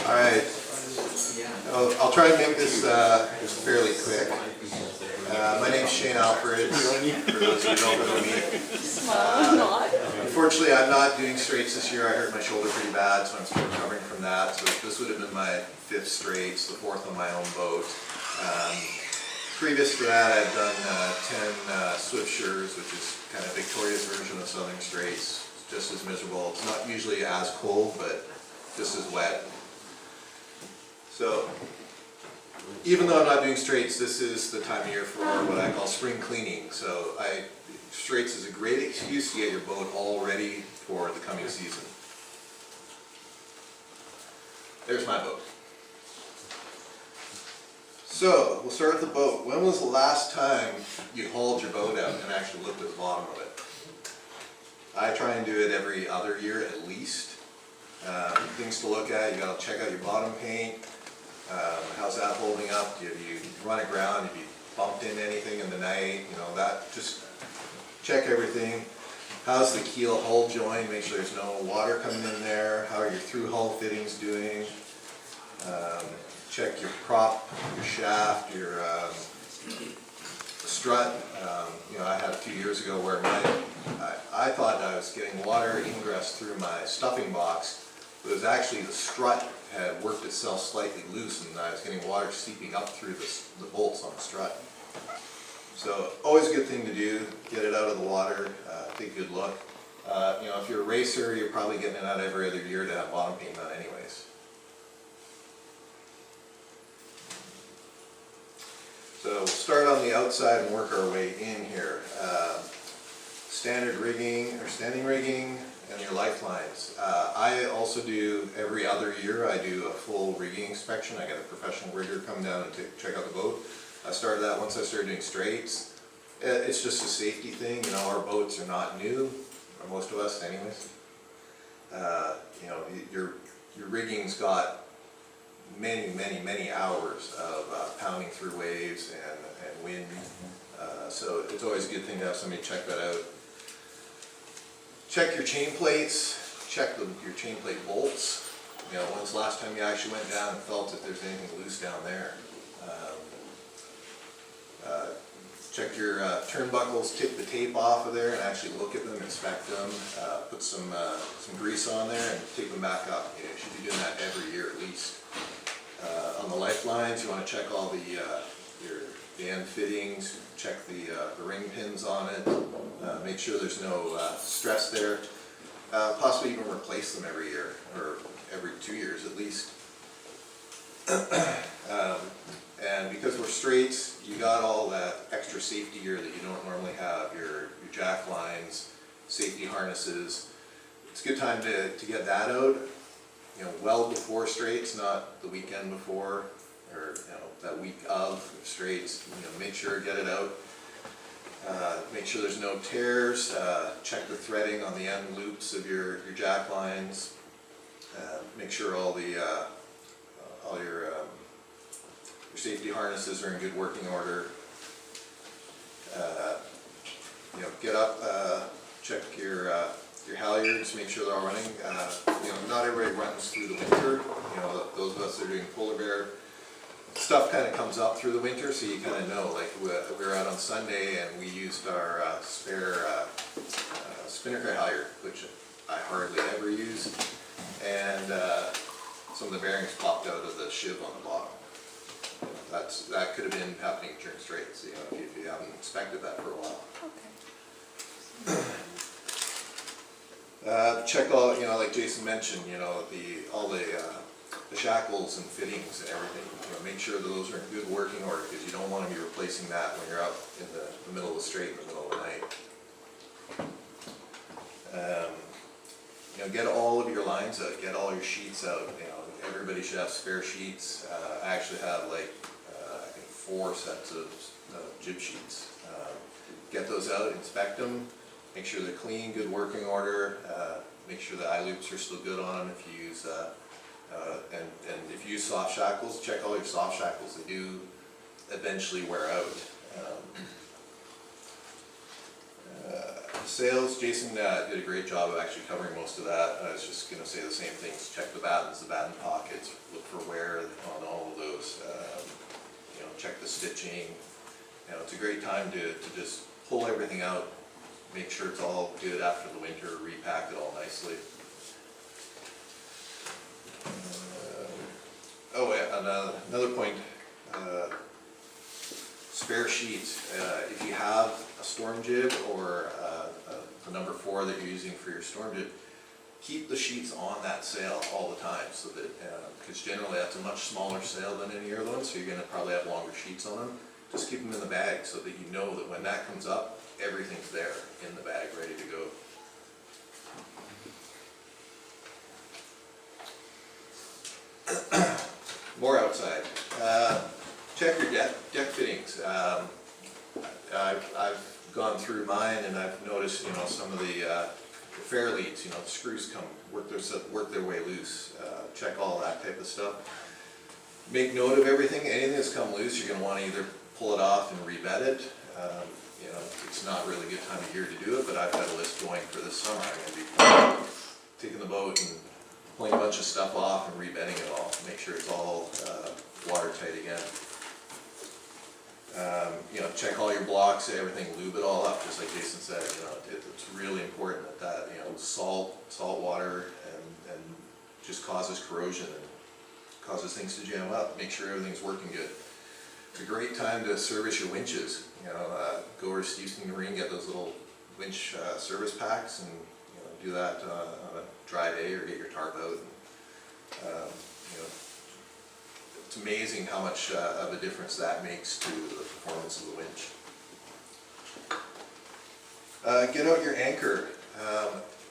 Alright, I'll try and make this fairly quick. My name's Shane Alfreds, for those who don't know me. Unfortunately, I'm not doing Straits this year. I hurt my shoulder pretty bad, so I'm still recovering from that. So this would have been my 5th Straits, the 4th on my own boat. Previous to that, I've done 10 Swiftshires, which is kind of Victoria's version of Southern Straits. It's just as miserable. It's not usually as cold, but just as wet. So, even though I'm not doing Straits, this is the time of year for what I call spring cleaning. So, Straits is a great excuse to get your boat all ready for the coming season. There's my boat. So, we'll start with the boat. When was the last time you hauled your boat out and actually looked at the bottom of it? I try and do it every other year at least. Things to look at, you got to check out your bottom paint. How's that holding up? Have you run aground? Have you bumped into anything in the night? You know, that, just check everything. How's the keel hull join? Make sure there's no water coming in there. How are your through hull fittings doing? Check your prop, your shaft, your strut. You know, I had a few years ago where I thought I was getting water ingress through my stuffing box, but it was actually the strut had worked itself slightly loose, and I was getting water seeping up through the bolts on the strut. So always a good thing to do, get it out of the water, take a good look. You know, if you're a racer, you're probably getting it out every other year to have bottom paint done anyways. So we'll start on the outside and work our way in here. Standard rigging or standing rigging and your lifelines. I also do every other year. I do a full rigging inspection. I get a professional rigger come down and check out the boat. I started that once I started doing Straits. It's just a safety thing. You know, our boats are not new, or most of us, anyways. You know, your rigging's got many hours of pounding through waves and wind. So it's always a good thing to have somebody check that out. Check your chain plates, check your chain plate bolts. You know, when's the last time you actually went down and felt if there's anything loose down there. Check your turnbuckles, take the tape off of there and actually look at them, inspect them, put some grease on there and take them back up. You should be doing that every year at least. On the lifelines, you want to check all the end fittings, check the ring pins on it, make sure there's no stress there. Possibly even replace them every year, or every 2 years at least. And because we're Straits, you got all that extra safety gear that you don't normally have, your jack lines, safety harnesses. It's a good time to get that out. You know, well before Straits, not the weekend before, or you know, that week of Straits. You know, make sure get it out. Make sure there's no tears. Check the threading on the end loops of your jack lines. Make sure all your safety harnesses are in good working order. You know, get up, check your halyards, make sure they're all running. You know, not everybody runs through the winter. You know, those of us that are doing polar bear stuff kind of comes up through the winter, so you kind of know. Like we were out on Sunday and we used our spare spinnaker halyard, which I hardly ever use, and some of the bearings popped out of the shiv on the bottom. That could have been happening during Straits, you know, if you haven't inspected that for a while. Okay. Check all, you know, like Jason mentioned, you know, all the shackles and fittings and everything. You know, make sure that those are in good working order, because you don't want to be replacing that when you're out in the middle of the Strait in the middle of the night. You know, get all of your lines out, get all your sheets out. You know, everybody should have spare sheets. I actually have like I think 4 sets of jib sheets. Get those out, inspect them, make sure they're clean, good working order. Make sure the eye loops are still good on them. If you use and if you use soft shackles, check all your soft shackles. They do eventually wear out. Sails, Jason did a great job of actually covering most of that. I was just going to say the same things. Check the battens, the batten pockets, look for wear on all of those. You know, check the stitching. You know, it's a great time to just pull everything out, make sure it's all good after the winter, repack it all nicely. Oh, yeah, another point. Spare sheets. If you have a storm jib or the number 4 that you're using for your storm jib, keep the sheets on that sail all the time, so that because generally that's a much smaller sail than any other one, so you're going to probably have longer sheets on them. Just keep them in the bag so that you know that when that comes up, everything's there in the bag, ready to go. More outside. Check your deck fittings. I've gone through mine and I've noticed, you know, some of the fair leads, you know, the screws work their way loose. Check all that type of stuff. Make note of everything. Anything that's come loose, you're going to want to either pull it off and rebed it. You know, it's not really a good time of year to do it, but I've got a list going for this summer. I'm going to be taking the boat and pulling a bunch of stuff off and rebedding it all. Make sure it's all watertight again. You know, check all your blocks, everything, lube it all up, just like Jason said. You know, it's really important that you know, salt water and just causes corrosion and causes things to jam up. Make sure everything's working good. It's a great time to service your winches. You know, go over to Stevenson Marine, get those little winch service packs, and you know, do that on a dry day, or get your tarp out. And, you know, it's amazing how much of a difference that makes to the performance of the winch. Get out your anchor.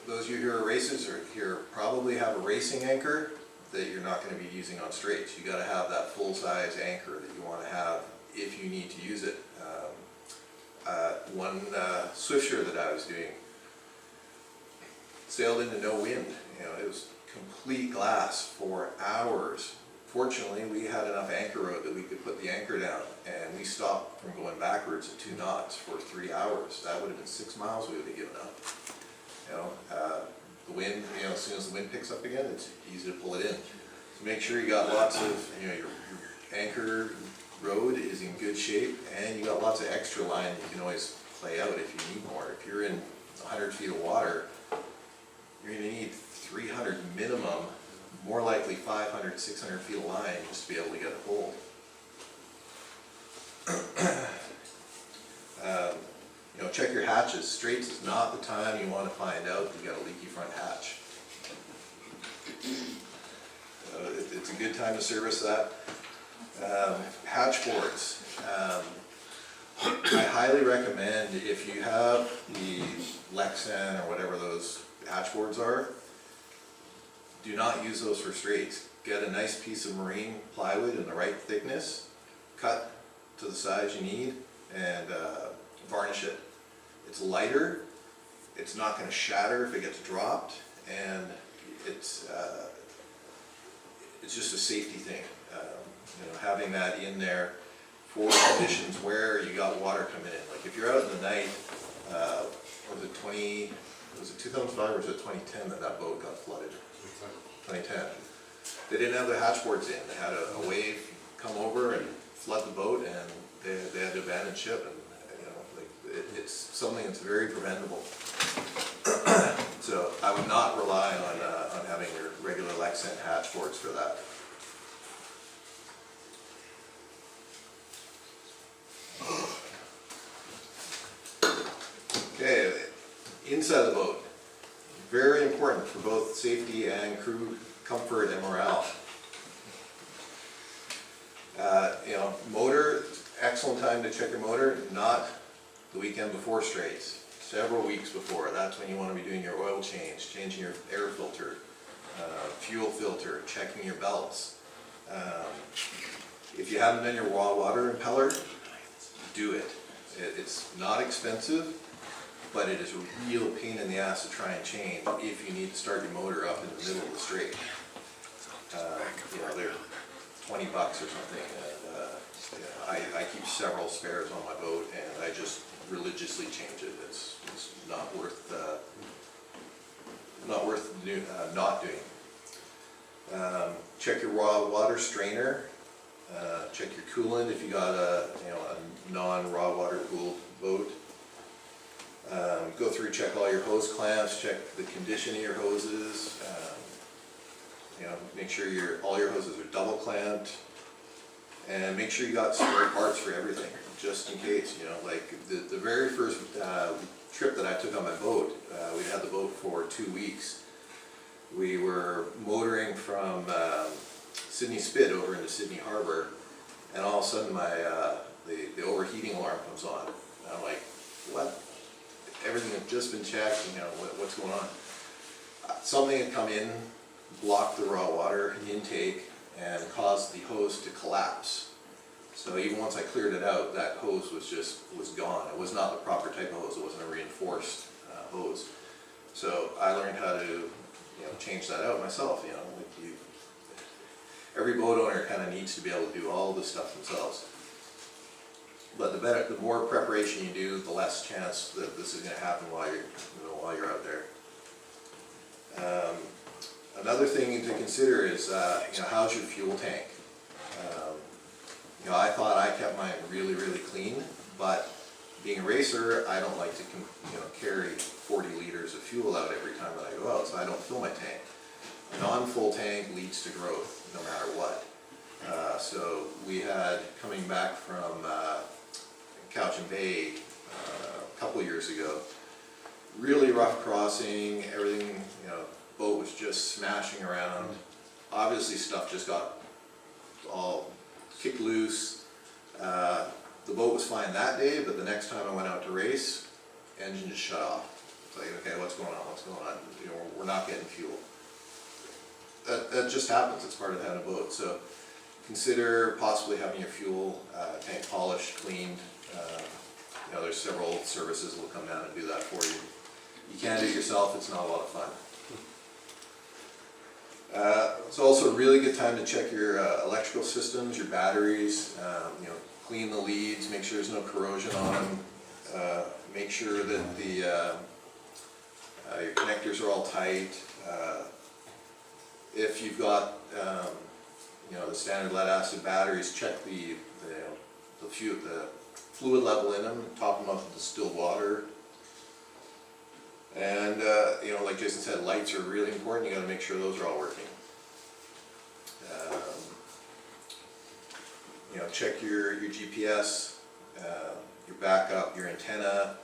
Those of you who are racers here probably have a racing anchor that you're not going to be using on straights. You got to have that full-size anchor that you want to have if you need to use it. One Swiftsure that I was doing sailed into no wind. You know, it was complete glass for hours. Fortunately, we had enough anchor road that we could put the anchor down, and we stopped from going backwards at 2 knots for 3 hours. That would have been 6 miles we would have given up. You know, the wind, you know, as soon as the wind picks up again, it's easy to pull it in. So make sure you got lots of, you know, your anchor road is in good shape, and you got lots of extra line you can always play out if you need more. If you're in 100 feet of water, you're going to need 300 minimum, more likely 500, 600 feet of line just to be able to get a hold. You know, check your hatches. Straits is not the time you want to find out you got a leaky front hatch. It's a good time to service that. Hatch boards. I highly recommend, if you have the Lexan or whatever those hatch boards are, do not use those for straights. Get a nice piece of marine plywood in the right thickness, cut to the size you need, and varnish it. It's lighter, it's not going to shatter if it gets dropped, and it's just a safety thing. You know, having that in there for conditions where you got water coming in. Like if you're out in the night, was it 2005 or was it 2010 that boat got flooded? 2010. They didn't have the hatch boards in. They had a wave come over and flood the boat, and they had to abandon ship. And you know, like it's something that's very preventable. So I would not rely on having your regular Lexan hatch boards for that. Okay, inside the boat. Very important for both safety and crew comfort and morale. You know, motor, excellent time to check your motor, not the weekend before straights. Several weeks before. That's when you want to be doing your oil change, changing your air filter, fuel filter, checking your belts. If you haven't done your water impeller, do it. It's not expensive, but it is a real pain in the ass to try and change if you need to start your motor up in the middle of the strait. You know, $20 or something. I keep several spares on my boat, and I just religiously change it. It's not worth not doing. Check your raw water strainer. Check your coolant if you got a non-raw water cooled boat. Go through, check all your hose clamps, check the condition of your hoses. Make sure all your hoses are double clamped, and make sure you got spare parts for everything, just in case. Like the very first trip that I took on my boat, we had the boat for 2 weeks. We were motoring from Sydney Spit over into Sydney Harbor, and all of a sudden the overheating alarm comes on. And I'm like, what? Everything had just been checked, what's going on? Something had come in, blocked the raw water intake, and caused the hose to collapse. So even once I cleared it out, that hose was gone. It was not the proper type of hose. It wasn't a reinforced hose. So I learned how to change that out myself. Every boat owner kind of needs to be able to do all this stuff themselves. But the more preparation you do, the less chance that this is going to happen while you're out there. Another thing to consider is how's your fuel tank? I thought I kept mine really, really clean, but being a racer, I don't like to carry 40 liters of fuel out every time that I go out, so I don't fill my tank. A non-full tank leads to growth, no matter what. So we had, coming back from Cowichan Bay a couple years ago, really rough crossing, everything, boat was just smashing around. Obviously stuff just got all kicked loose. The boat was fine that day, but the next time I went out to race, engine just shut off. It's like, okay, what's going on? We're not getting fuel. That just happens, it's part of having a boat. So consider possibly having your fuel tank polished, cleaned. There's several services that will come down and do that for you. You can do it yourself, it's not a lot of fun. It's also a really good time to check your electrical systems, your batteries, clean the leads, make sure there's no corrosion on them, make sure that your connectors are all tight. If you've got the standard lead acid batteries, check the fluid level in them, top them up with distilled water. And like Jason said, lights are really important. You got to make sure those are all working. Check your GPS, your backup, your antenna.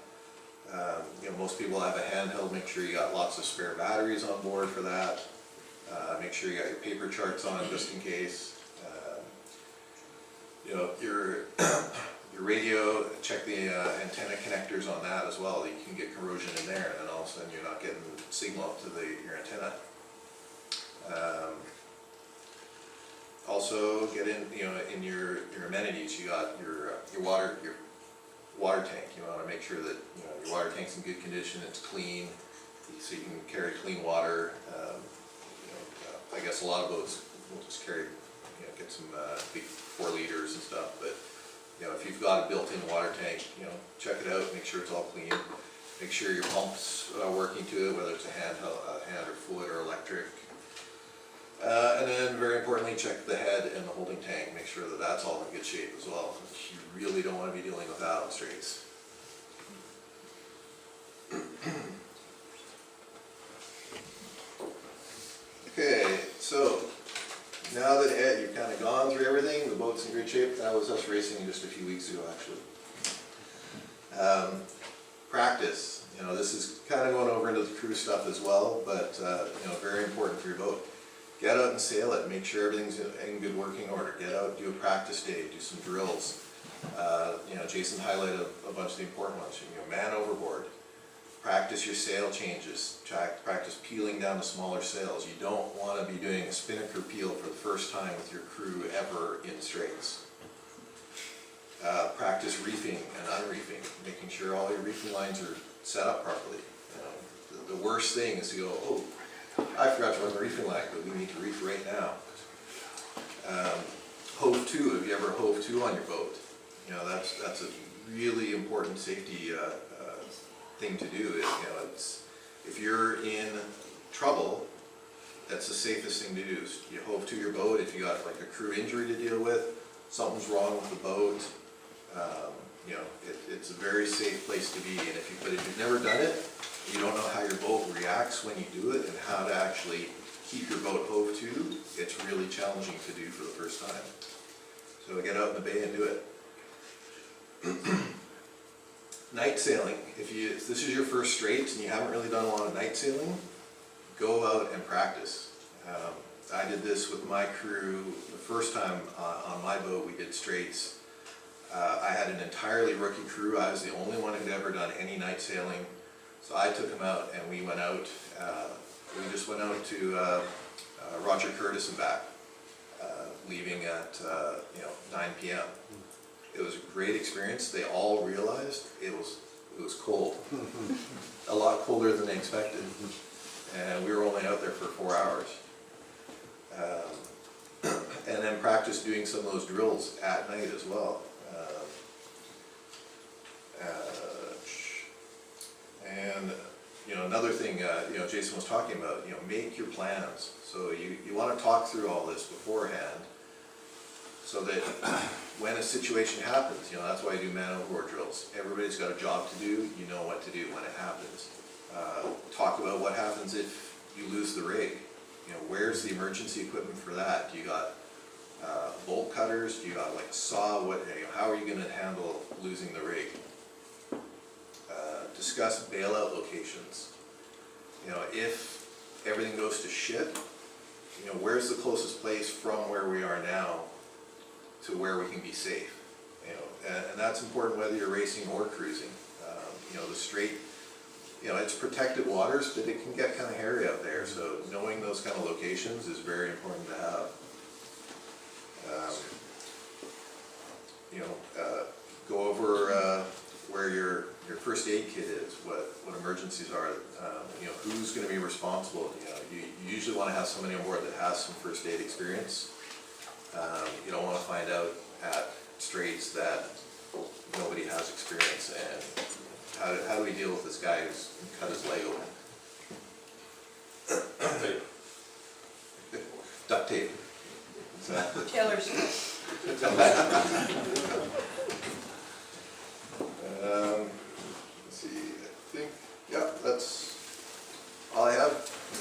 Most people have a handheld. Make sure you got lots of spare batteries on board for that. Make sure you got your paper charts on just in case. Your radio, check the antenna connectors on that as well. You can get corrosion in there, and then all of a sudden you're not getting signal up to your antenna. Also, get in your amenities. You got your water tank. You want to make sure that your water tank's in good condition. It's clean, so you can carry clean water. I guess a lot of boats will just carry, get some big 4 liters and stuff, but if you've got a built-in water tank, check it out, make sure it's all clean. Make sure your pump's working to it, whether it's a hand or foot or electric. And then very importantly, check the head and the holding tank, make sure that that's all in good shape as well. You really don't want to be dealing with that on Straits. Okay, so now that you've kind of gone through everything, the boat's in great shape. That was us racing just a few weeks ago, actually. Practice. This is kind of going over into the crew stuff as well, but very important for your boat. Get out and sail it. Make sure everything's in good working order. Get out, do a practice day, do some drills. Jason highlighted a bunch of the important ones. Man overboard. Practice your sail changes. Practice peeling down to smaller sails. You don't want to be doing a spinnaker peel for the first time with your crew ever in Straits. Practice reefing and unreefing, making sure all your reefing lines are set up properly. The worst thing is to go, oh, I forgot to run the reefing line, but we need to reef right now. hove to. Have you ever hove to on your boat? You know, that's a really important safety thing to do. You know, it's, if you're in trouble, that's the safest thing to do. Is you hove to your boat. If you got like a crew injury to deal with, something's wrong with the boat. You know, it's a very safe place to be. And if you've never done it, you don't know how your boat reacts when you do it and how to actually keep your boat hove to, it's really challenging to do for the first time. So get out in the bay and do it. Night sailing. If this is your first Straits and you haven't really done a lot of night sailing, go out and practice. I did this with my crew the first time on my boat we did Straits. I had an entirely rookie crew. I was the only one who'd ever done any night sailing. So I took them out and we went out. We just went out to Roger Curtis and back, leaving at 9 p.m. It was a great experience. They all realized it was cold, a lot colder than they expected, and we were only out there for 4 hours. And then practice doing some of those drills at night as well. And you know, another thing, you know, Jason was talking about, you know, make your plans. So you want to talk through all this beforehand, so that when a situation happens, you know, that's why I do man overboard drills. Everybody's got a job to do. You know what to do when it happens. Talk about what happens if you lose the rig. You know, where's the emergency equipment for that? Do you got bolt cutters? Do you got like a saw? What? You know, how are you going to handle losing the rig? Discuss bailout locations. You know, if everything goes to shit, you know, where's the closest place from where we are now to where we can be safe? You know, and that's important whether you're racing or cruising. You know, the Strait, you know, it's protected waters, but it can get kind of hairy out there. So knowing those kind of locations is very important to have. You know, go over where your first aid kit is, what emergencies are, you know, who's going to be responsible. You know, you usually want to have somebody on board that has some first aid experience. You don't want to find out at Straits that nobody has experience, and how do we deal with this guy who's cut his leg open? Duct tape. Exactly. Taylor's. Let's see, I think, yeah, that's all I have.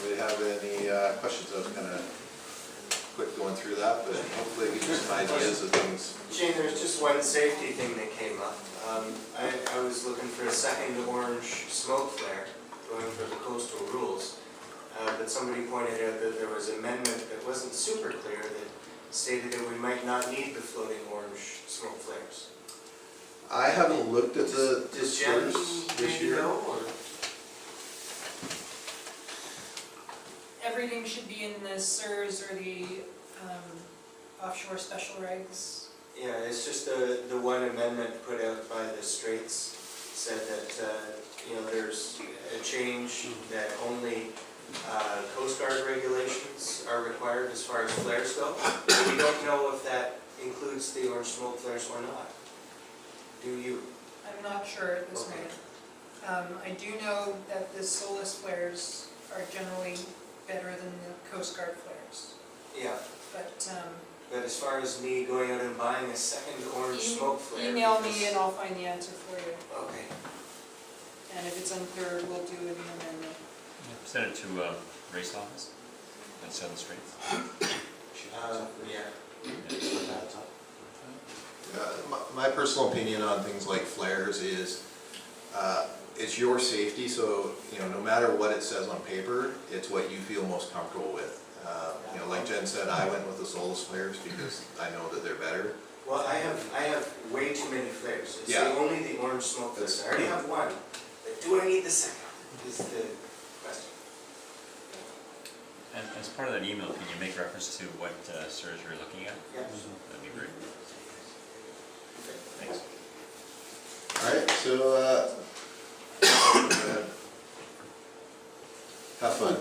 Anybody have any questions? I was kind of quick going through that, but hopefully we get some ideas of things. Shane, there's just one safety thing that came up. I was looking for a second orange smoke flare, going for the coastal rules, but somebody pointed out that there was an amendment that wasn't super clear that stated that we might not need the floating orange smoke flares. I haven't looked at the Does Jen this year. know, or? Everything should be in the SIRS or the offshore special regs. Yeah, it's just the one amendment put out by the Straits said that you know, there's a change that only Coast Guard regulations are required as far as flares go. But we don't know if that includes the orange smoke flares or not. Do you? I'm not sure at this Okay. moment. I do know that the Solus flares are generally better than the Coast Guard flares. Yeah, But but as far as me going out and buying a second orange smoke flare. email me because- and I'll find the answer for you. Okay. And if it's unclear, we'll do an amendment. Send it to race office at Southern Straits. Yeah. My personal opinion on things like flares is it's your safety, so you know, no matter what it says on paper, it's what you feel most comfortable with. You know, like Jen said, I went with the Solus flares because I know that they're better. Well, I have way too many flares. It's Yeah. only the orange smoke flares. I already have one, but do I need the second? Is the question. And as part of that email, can you make reference to what SIRS you're looking at? Yeah. That'd be great. Thanks. All right, so have fun.